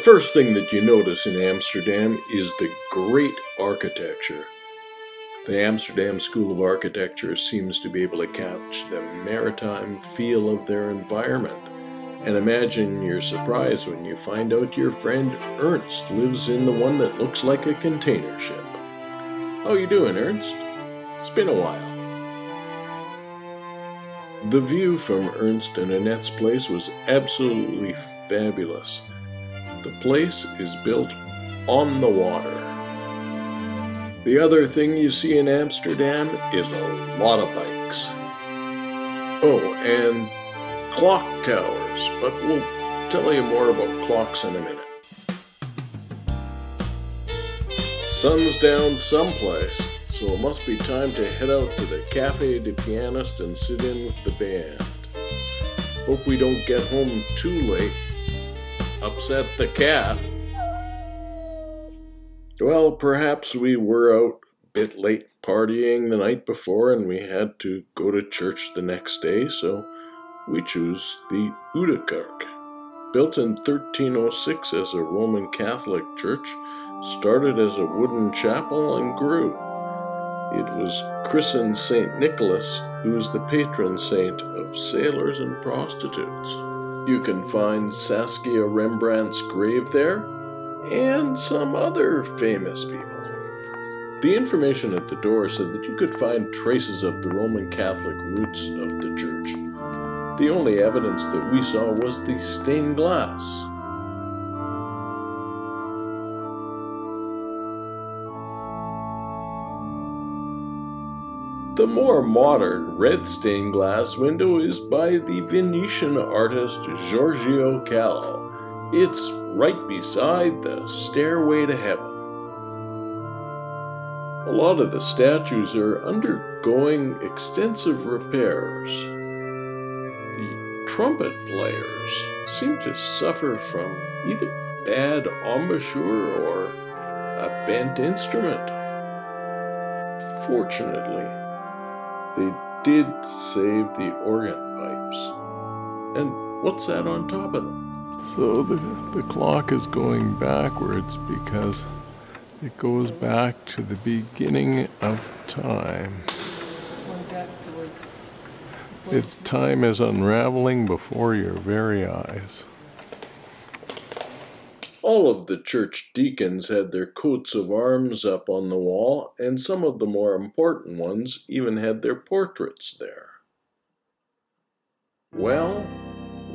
first thing that you notice in Amsterdam is the great architecture. The Amsterdam School of Architecture seems to be able to catch the maritime feel of their environment. And imagine your surprise when you find out your friend Ernst lives in the one that looks like a container ship. How you doing, Ernst? It's been a while. The view from Ernst and Annette's place was absolutely fabulous. The place is built on the water. The other thing you see in Amsterdam is a lot of bikes. Oh, and clock towers, but we'll tell you more about clocks in a minute. Sun's down someplace, so it must be time to head out to the Café de Pianist and sit in with the band. Hope we don't get home too late. Upset the cat. Well, perhaps we were out a bit late partying the night before and we had to go to church the next day, so we choose the Oude-Kerk. Built in 1306 as a Roman Catholic church, started as a wooden chapel and grew. It was christened St. Nicholas, who is the patron saint of sailors and prostitutes. You can find Saskia Rembrandt's grave there, and some other famous people. The information at the door said that you could find traces of the Roman Catholic roots of the church. The only evidence that we saw was the stained glass. The more modern red stained glass window is by the Venetian artist Giorgio Callo. It's right beside the Stairway to Heaven. A lot of the statues are undergoing extensive repairs. The trumpet players seem to suffer from either bad embouchure or a bent instrument. Fortunately, they did save the organ pipes. And what's that on top of them? So the clock is going backwards because it goes back to the beginning of time. Its time is unraveling before your very eyes. All of the church deacons had their coats of arms up on the wall, and some of the more important ones even had their portraits there. Well,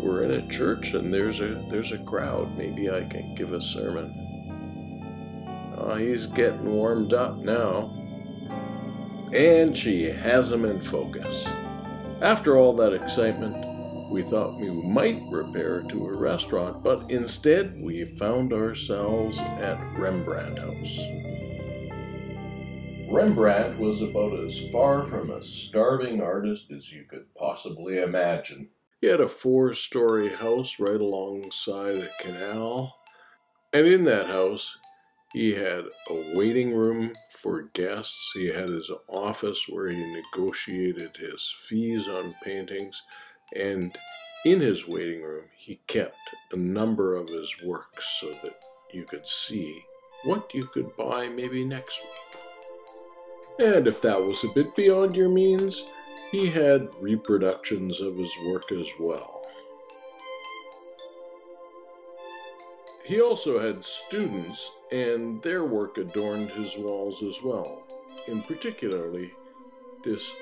we're in a church and there's a crowd. Maybe I can give a sermon. He's getting warmed up now. And she has him in focus. After all that excitement, we thought we might repair to a restaurant, but instead we found ourselves at Rembrandt House. Rembrandt was about as far from a starving artist as you could possibly imagine. He had a 4-story house right alongside a canal, and in that house he had a waiting room for guests. He had his office where he negotiated his fees on paintings, and in his waiting room he kept a number of his works so that you could see what you could buy maybe next week. And if that was a bit beyond your means, he had reproductions of his work as well. He also had students, and their work adorned his walls as well, in particularly this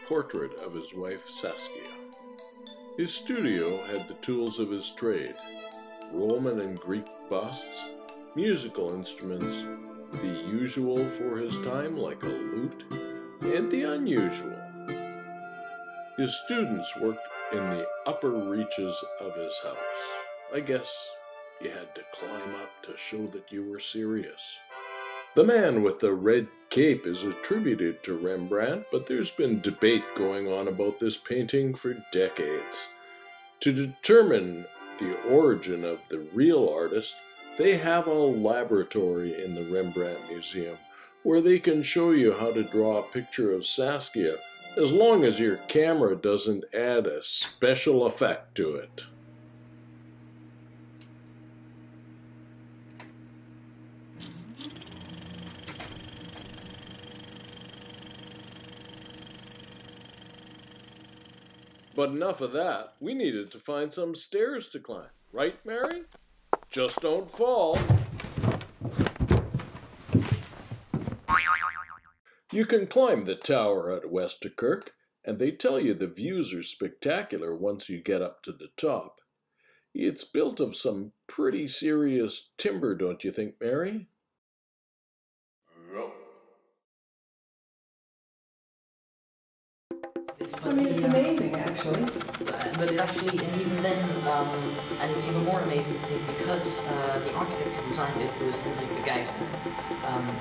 portrait of his wife Saskia. His studio had the tools of his trade: Roman and Greek busts, musical instruments, the usual for his time like a lute, and the unusual. His students worked in the upper reaches of his house. I guess you had to climb up to show that you were serious. The man with the red cape is attributed to Rembrandt, but there's been debate going on about this painting for decades. To determine the origin of the real artist, they have a laboratory in the Rembrandt Museum where they can show you how to draw a picture of Saskia, as long as your camera doesn't add a special effect to it. But enough of that. We needed to find some stairs to climb. Right, Mary? Just don't fall. You can climb the tower at Westerkirk, and they tell you the views are spectacular once you get up to the top. It's built of some pretty serious timber, don't you think, Mary? Yep. I mean, it's amazing, actually. But it actually, and even then, and it's even more amazing to think because the architect who designed it, who was Henrik the Geisner,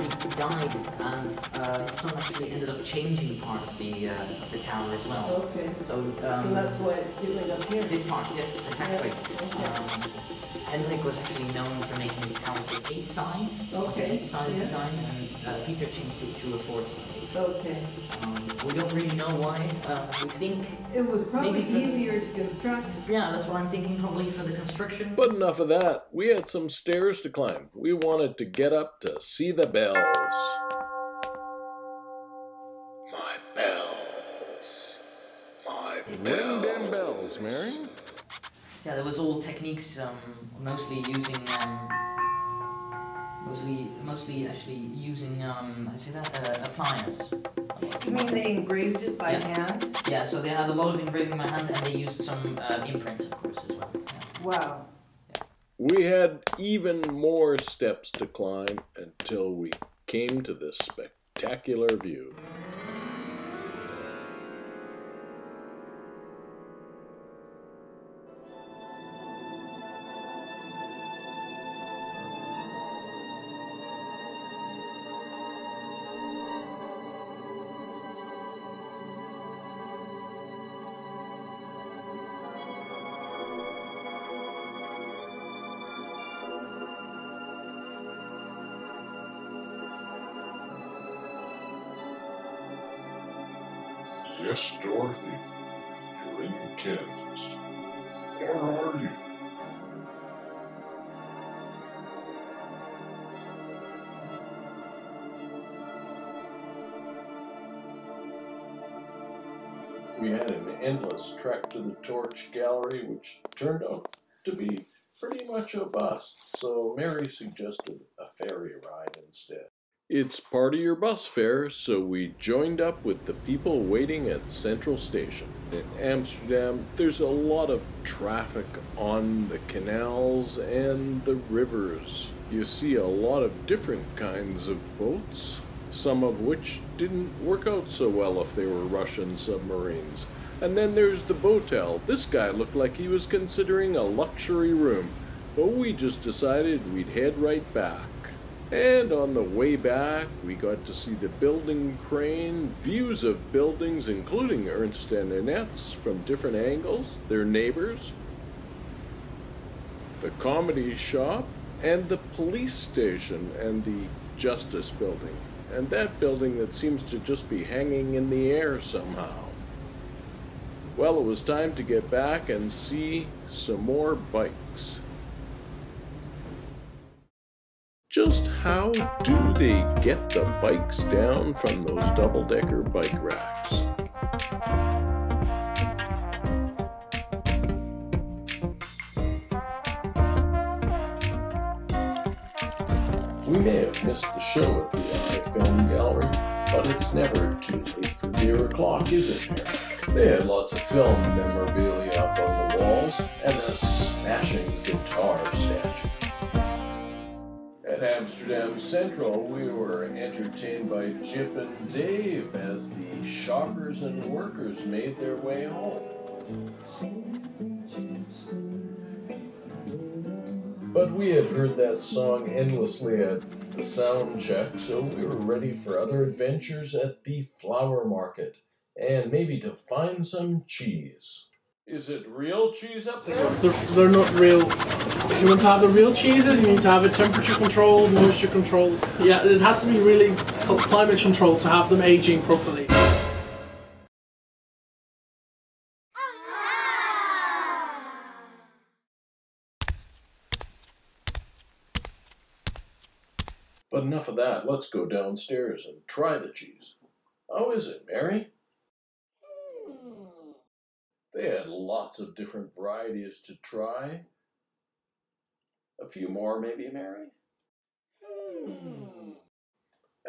he died, and his son actually ended up changing part of the tower as well. Okay. So that's why it's different up here. This part, yes, exactly. Yeah, okay. Henrik was actually known for making his towers with 8 sides, like an 8-sided design, and Peter changed it to a 4-sided. Okay. We don't really know why. We think it was probably maybe easier to construct. Yeah, that's what I'm thinking, probably for the construction. But enough of that. We had some stairs to climb. We wanted to get up to see the bells. My bells. My bells. Ring them bells, Mary. Yeah, there was all techniques, mostly using, mostly actually using, I say that, pliers. You mean they engraved it by hand? Yeah, so they had a lot of engraving by hand, and they used some imprints, of course, as well. Yeah. Wow. Yeah. We had even more steps to climb until we came to this spectacular view. Yes, Dorothy, you're in Kansas. Where are you? We had an endless trek to the Torch Gallery, which turned out to be pretty much a bust, so Mary suggested a ferry ride instead. It's part of your bus fare, so we joined up with the people waiting at Central Station. In Amsterdam, there's a lot of traffic on the canals and the rivers. You see a lot of different kinds of boats, some of which didn't work out so well if they were Russian submarines. And then there's the Botel. This guy looked like he was considering a luxury room, but we just decided we'd head right back. And on the way back, we got to see the building crane, views of buildings including Ernst and Annette's from different angles, their neighbors, the comedy shop, and the police station and the Justice building, and that building that seems to just be hanging in the air somehow. Well, it was time to get back and see some more bikes. Just how do they get the bikes down from those double-decker bike racks? We may have missed the show at the Film Gallery, but it's never too late for dear o'clock, is it, Mary? They had lots of film memorabilia up on the walls and a smashing guitar statue. At Amsterdam Central, we were entertained by Chip and Dave as the shoppers and workers made their way home. But we had heard that song endlessly at the sound check, so we were ready for other adventures at the flower market, and maybe to find some cheese. Is it real cheese up there? They're not real. If you want to have the real cheeses, you need to have it temperature controlled, moisture controlled. Yeah, it has to be really climate controlled to have them aging properly. But enough of that. Let's go downstairs and try the cheese. How is it, Mary? They had lots of different varieties to try. A few more, maybe, Mary?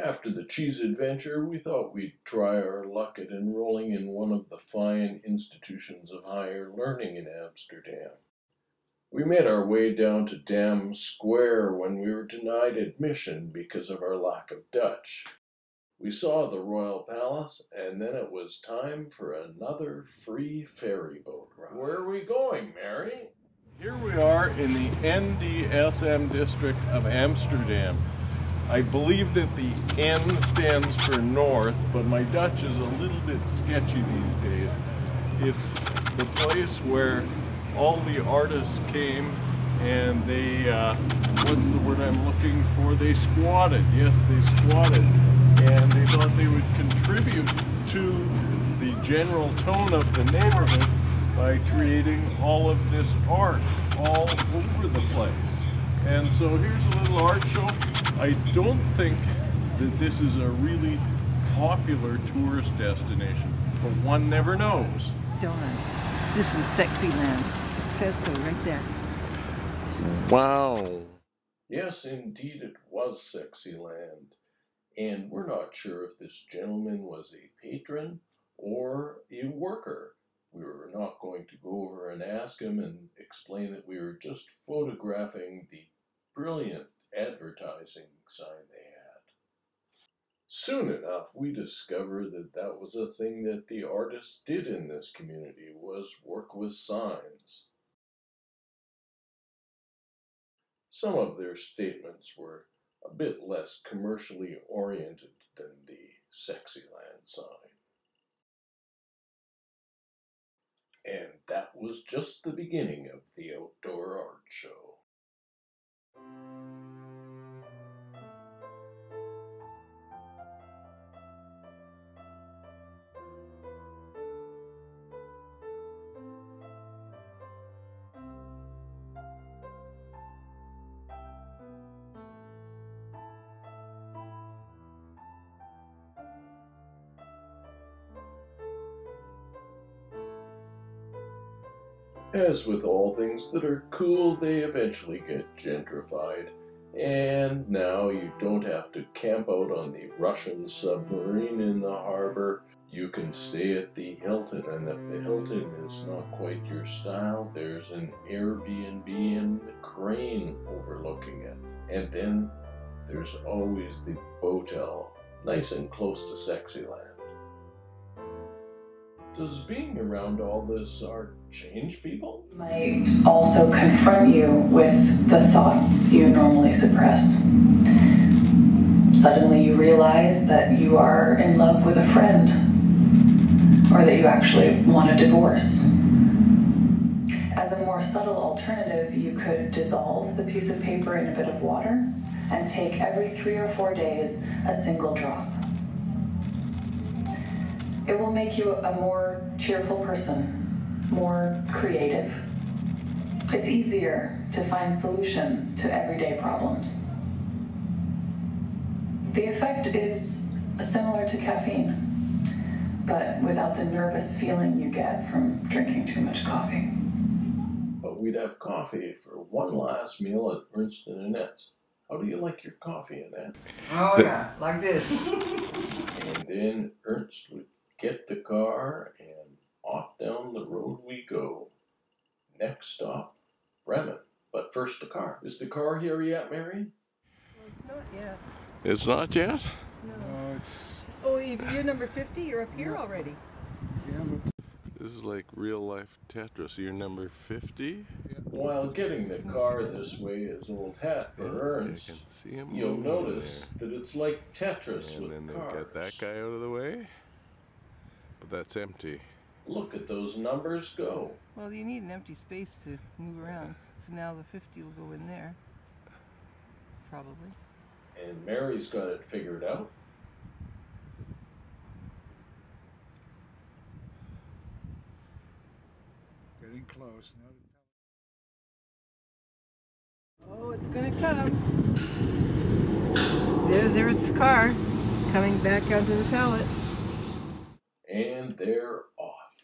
After the cheese adventure, we thought we'd try our luck at enrolling in one of the fine institutions of higher learning in Amsterdam. We made our way down to Dam Square when we were denied admission because of our lack of Dutch. We saw the Royal Palace, and then it was time for another free ferry boat ride. Where are we going, Mary? Here we are in the NDSM district of Amsterdam. I believe that the N stands for north, but my Dutch is a little bit sketchy these days. It's the place where all the artists came and they, what's the word I'm looking for? They squatted. Yes, they squatted. And they thought they would contribute to the general tone of the neighborhood by creating all of this art all over the place. And so here's a little art show. I don't think that this is a really popular tourist destination, but one never knows. Dawn, this is Sexy Land. It says so right there. Wow. Yes, indeed, it was Sexy Land. And we're not sure if this gentleman was a patron or a worker. We were not going to go over and ask him and explain that we were just photographing the brilliant advertising sign they had. Soon enough, we discovered that that was a thing that the artists did in this community, was work with signs. Some of their statements were a bit less commercially oriented than the Sexy Land sign. And that was just the beginning of the outdoor art show. As with all things that are cool, they eventually get gentrified, and now you don't have to camp out on the Russian submarine in the harbor. You can stay at the Hilton, and if the Hilton is not quite your style, there's an Airbnb in the crane overlooking it. And then there's always the Botel, nice and close to Sexy Land. Does being around all this art change people? Might also confront you with the thoughts you normally suppress. Suddenly you realize that you are in love with a friend, or that you actually want a divorce. As a more subtle alternative, you could dissolve the piece of paper in a bit of water and take every 3 or 4 days a single drop. It will make you a more cheerful person, more creative. It's easier to find solutions to everyday problems. The effect is similar to caffeine, but without the nervous feeling you get from drinking too much coffee. But we'd have coffee for one last meal at Ernst and Annette's. How do you like your coffee, Annette? Oh yeah, like this. And then Ernst would get the car and off down the road we go. Next stop, Bremen. But first the car. Is the car here yet, Mary? Well, it's not yet. It's not yet? No. It's... Oh, if you're number 50, you're up here already. Yeah, but this is like real life Tetris. You're number 50? While getting the car this way is old hat for Ernst, You can see him you'll moving notice there. that it's like Tetris And with then cars. they've got that guy out of the way. But that's empty. Look at those numbers go. Well, you need an empty space to move around. So now the 50 will go in there. Probably. And Mary's got it figured out. Getting close. Oh, it's gonna come. There's its car coming back onto the pallet. And they're off.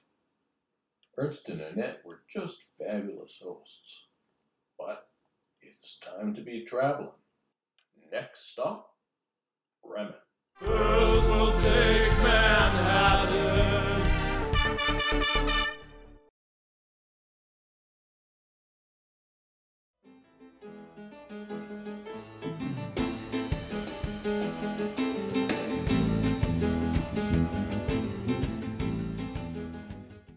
Ernst and Annette were just fabulous hosts. But it's time to be traveling. Next stop, Bremen. First we'll take Manhattan.